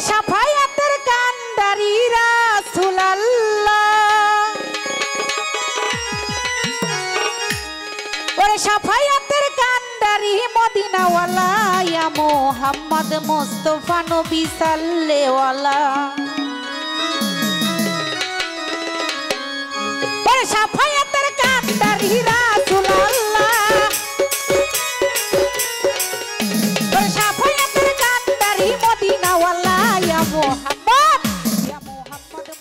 সাফায়াতের কান্ডারি রাসূলুল্লাহ ওরে সাফায়াতের কান্ডারি মদিনাওয়ালা ইয়া মুহাম্মদ মুস্তাফা নবী সাল্লাল্লাহু ওরে সাফায়াতের কান্ডারি রাসূলুল্লাহ ওরে সাফায়াতের কান্ডারি মদিনাওয়ালা ইয়া মুহাম্মদ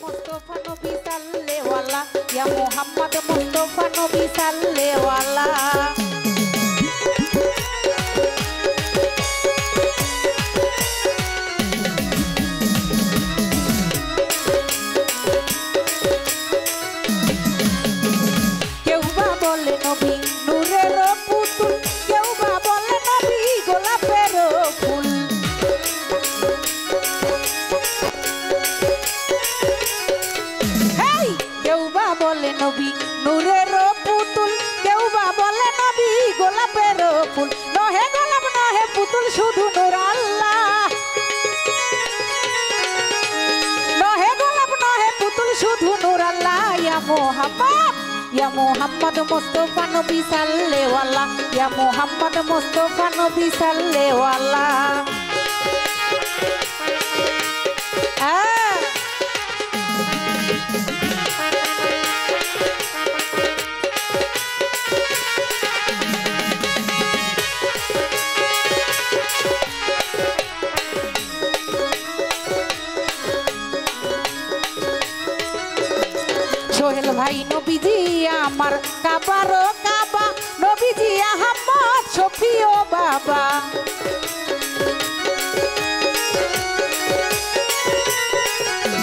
মুস্তাফা নবী সাল্লাল্লাহু ইয়া মুহাম্মদ মুস্তাফা নবী সাল্লাল্লাহু নবী নূরের পুতুল কেউ বা বলে নবী গোলাপের ফুল নহে গোলাপ নহে পুতুল শুধু নূর আল্লাহ নহে গোলাপ নহে পুতুল শুধু নূর আল্লাহ ইয়া মুহাম্মদ মুস্তাফা নবী সাল্লাল্লাহু ইয়া মুহাম্মদ মুস্তাফা নবী সাল্লাল্লাহু সোহেল ভাই নবীজি আমার কাবারো কাবা নবীজি আহমদ শফিও বাবা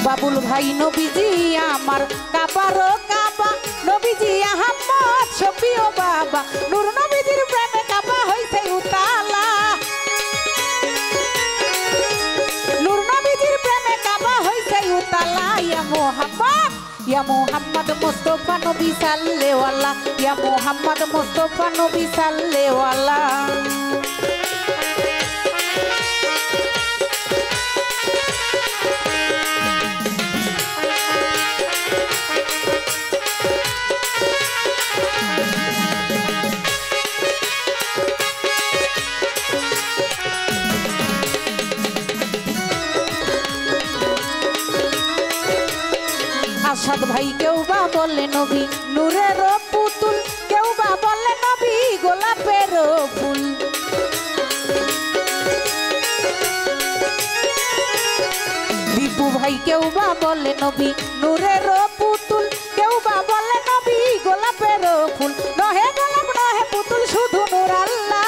বাবুল ভাই নবীজি আমার কাবারো কাবা নবীজি আহমদ শফিও বাবা নূর নবীজির প্রেমে কাবা হইছে উতালা নূর নবীজির প্রেমে কাবা হইছে উতালা ইয়া মুহাম্মদ মুস্তাফা নবী সাল্লাল্লাহু ইয়া মুহাম্মদ মুস্তাফা নবী সাল্লাল্লাহু আসাদ ভাই কেউ বা বলে নবী নূরের পুতুল কেউ বা বলে নবী গোলাপের ফুল দীপু ভাই কেউ বা বলে নবী নূরের পুতুল কেউ বা বলে নবী গোলাপের ফুল নহে গোলাপ নহে পুতুল শুধু নূর আল্লাহ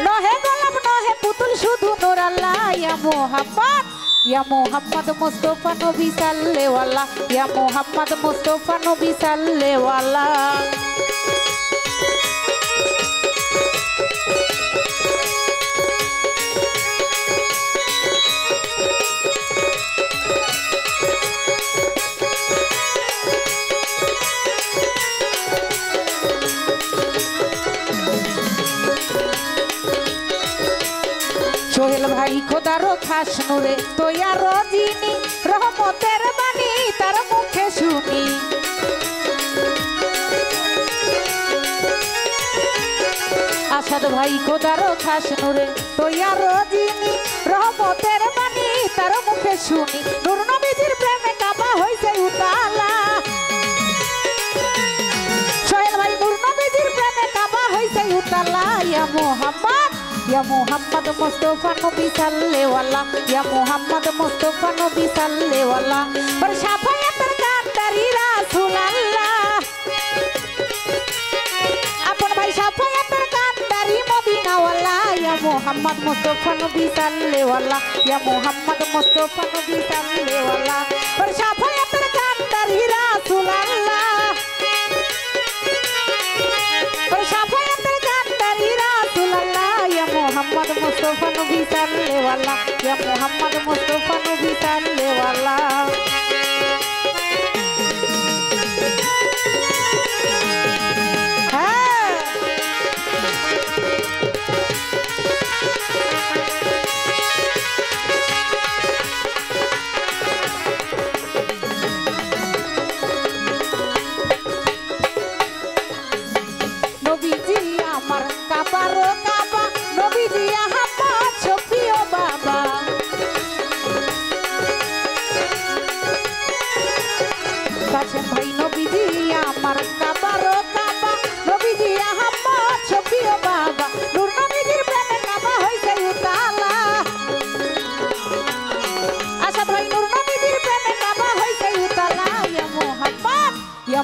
নহে গোলাপ নহে পুতুল শুধু নূর আল্লাহ ইয়া মুহাম্মদ মুস্তাফা নবী সাল্লাল্লাহু ইয়া মুহাম্মদ মুস্তাফা নবী সাল্লাল্লাহু সোহেল ভাই খোদারো খাস নূরে তোয়ার যিনি রহমতের বাণী তার মুখে শুনি আসাদ ভাই খোদারো খাস নূরে তোয়ার যিনি রহমতের বাণী তার মুখে শুনি নূর নবীজির প্রেমে কাবা হইছে উতালা সোহেল ভাই নূর নবীজির প্রেমে কাবা হইছে উতালা ইয়া মুহাম্মদ মুস্তাফা নবী সাল্লাল্লাহু ইয়া মুহাম্মদ মুস্তাফা নবী সাল্লাল্লাহু ওর সাফায়াতের কান্ডারি রাসূলুল্লাহ আপন ভাই সাফায়াতের কান্ডারি মদিনাওয়ালা ইয়া মুহাম্মদ মুস্তাফা নবী সাল্লাল্লাহু ইয়া মুহাম্মদ মুস্তাফা নবী সাল্লাল্লাহু ওর সাফায়াতের কান্ডারি রাসূলুল্লাহ ওর সাফায়াতের কান্ডারি রাসূলুল্লাহ ইয়া মুহাম্মদ মুস্তাফা নবী সাল্লাল্লাহু ইয়া মুহাম্মদ মুস্তাফা নবী সাল্লাল্লাহু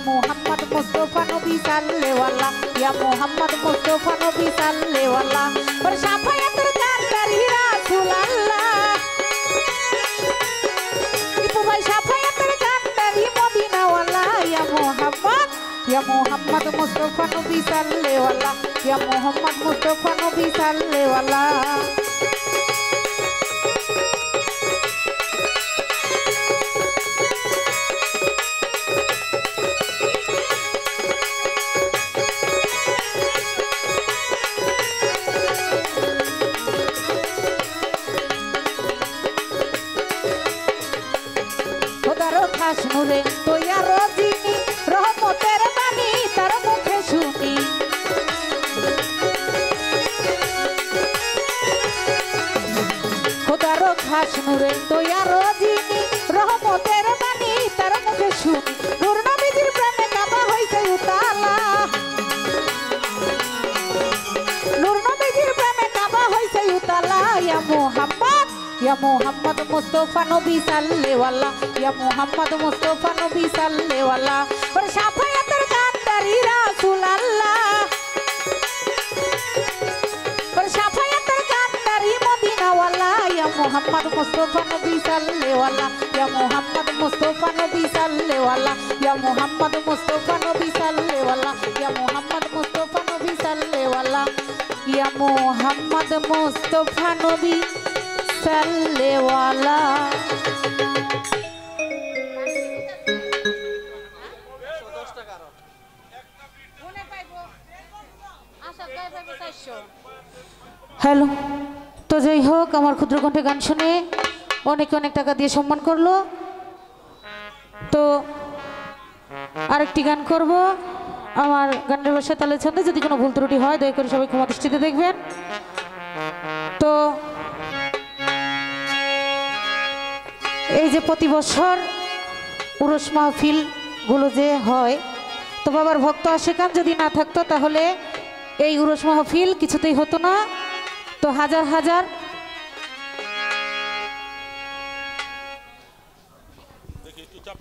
মোহাম্মদ মুস্তাফা নবী সাল্লেওয়াল্লাহ ইয়া মোহাম্মদ মুস্তাফা নবী সাল্লেওয়াল্লাহ ওর শাফায়াতের কান্ডারি রাসূলুল্লাহ ইপু ভাই শাফায়াতের কান্ডারি মদিনাওয়ালা ইয়া মোহাম্মদ মুস্তাফা নবী সাল্লেওয়াল্লাহ ইয়া মোহাম্মদ মুস্তাফা নবী সাল্লেওয়াল্লাহ খাস নূরে তোয়া রজিনী রহমতের বাণী তার মুখে শুনি খোদার খাস নূরে তোয়া রজিনী রহমতের বাণী তার মুখে শুনি নূর নবীজির প্রেমে কাবা হইছে উতালা নূর নবীজির প্রেমে কাবা হইছে উতালা ইয়া মোহাম্মদ মুস্তাফা নবী সাল্লেওয়াল্লাহ ইয়া মোহাম্মদ মুস্তাফা নবী সাল্লেওয়াল্লাহ ওর শাফায়াতের কান্ডারি রাসূলুল্লাহ ওর শাফায়াতের কান্ডারি মদিনাওয়ালা ইয়া মোহাম্মদ মুস্তাফা নবী সাল্লেওয়াল্লাহ ইয়া মোহাম্মদ মুস্তাফা নবী সাল্লেওয়াল্লাহ ইয়া মোহাম্মদ মুস্তাফা নবী সাল্লেওয়াল্লাহ ইয়া মোহাম্মদ মুস্তাফা নবী সাল্লেওয়াল্লাহ ইয়া মোহাম্মদ মুস্তাফা নবী সাল্লেওয়ালা হ্যালো তো যাই হোক আমার ক্ষুদ্র কণ্ঠে গান শুনে অনেকে অনেক টাকা দিয়ে সম্মান করলো তো আরেকটি গান করব আমার গানের ভাষায় তালে ছন্দে যদি কোনো ভুল ত্রুটি হয় দয়া করে সবাই ক্ষমা দৃষ্টিতে দেখবেন তো এই যে প্রতি বছর উরস মাহফিলগুলো যে হয় তো বাবার ভক্ত আশিকান যদি না থাকতো তাহলে এই উরস মাহফিল কিছুতেই হতো না তো হাজার হাজার